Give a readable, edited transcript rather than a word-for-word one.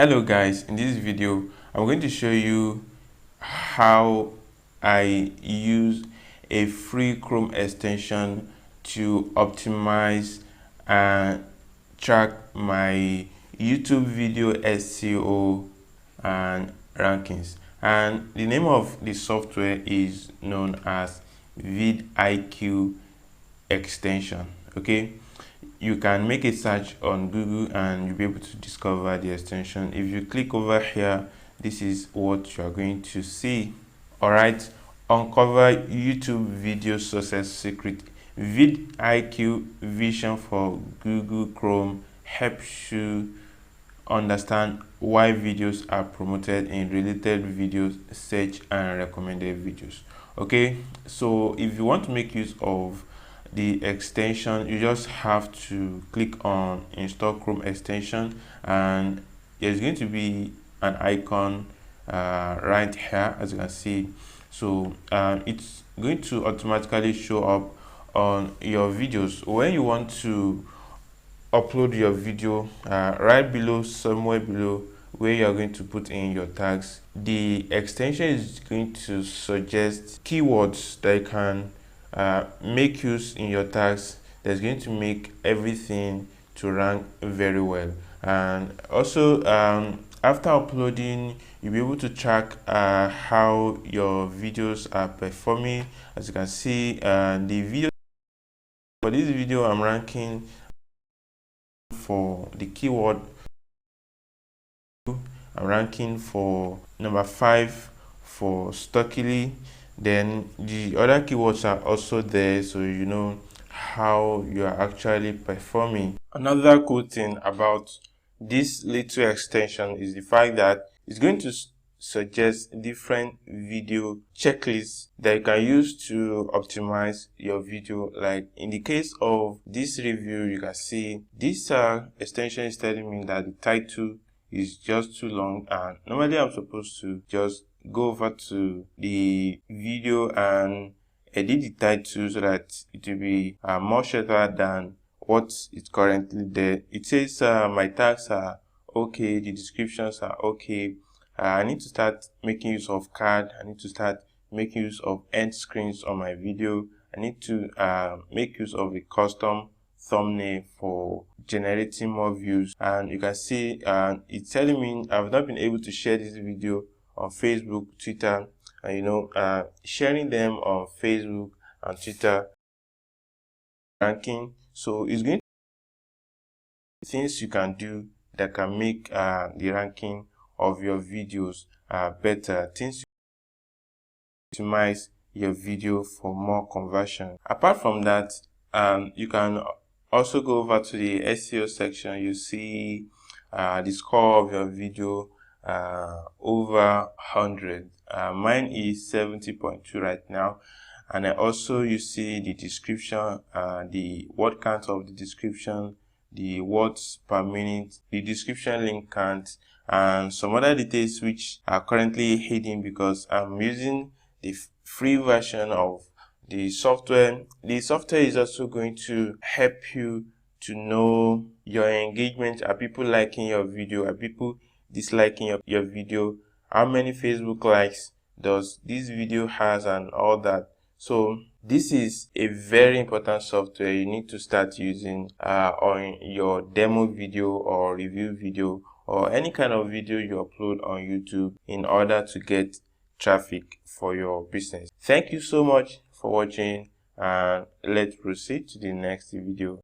Hello guys, in this video I'm going to show you how I use a free Chrome extension to optimize and track my YouTube video SEO and rankings. And the name of the software is known as vidIQ extension. Okay, you can make a search on Google and you'll be able to discover the extension. If you click over here, this is what you are going to see. All right, uncover YouTube video success secret. vidIQ vision for Google Chrome helps you understand why videos are promoted in related videos, search and recommended videos. Okay, so if you want to make use of the extension, you just have to click on install Chrome extension, and there's going to be an icon right here, as you can see. So it's going to automatically show up on your videos when you want to upload your video. Right below, somewhere below where you are going to put in your tags, the extension is going to suggest keywords that you can make use in your tags. That's going to make everything to rank very well. And also after uploading, you'll be able to track how your videos are performing. As you can see, the video for this video, I'm ranking for the keyword. I'm ranking for number 5 for stockily. Then the other keywords are also there, so you know how you are actually performing. Another cool thing about this little extension is the fact that it's going to suggest different video checklists that you can use to optimize your video. Like in the case of this review, you can see this extension is telling me that the title is just too long, and normally I'm supposed to just go over to the video and edit the title so that it will be more shorter than what is currently there. It says my tags are okay, the descriptions are okay. I need to start making use of card. I need to start making use of end screens on my video. I need to make use of a custom thumbnail for generating more views. And you can see it's telling me I've not been able to share this video on Facebook, Twitter, and you know, sharing them on Facebook and Twitter ranking. So it's going to things you can do that can make the ranking of your videos better, things to optimize your video for more conversion. Apart from that, you can also go over to the SEO section. You see the score of your video over 100. Mine is 70.2 right now. And also you see the description, the word count of the description, the words per minute, the description link count, and some other details which are currently hidden because I'm using the free version of the software. The software is also going to help you to know your engagement. Are people liking your video? Are people disliking your video? How many Facebook likes does this video has, and all that. So this is a very important software you need to start using on your demo video or review video or any kind of video you upload on YouTube in order to get traffic for your business. Thank you so much for watching, and let's proceed to the next video.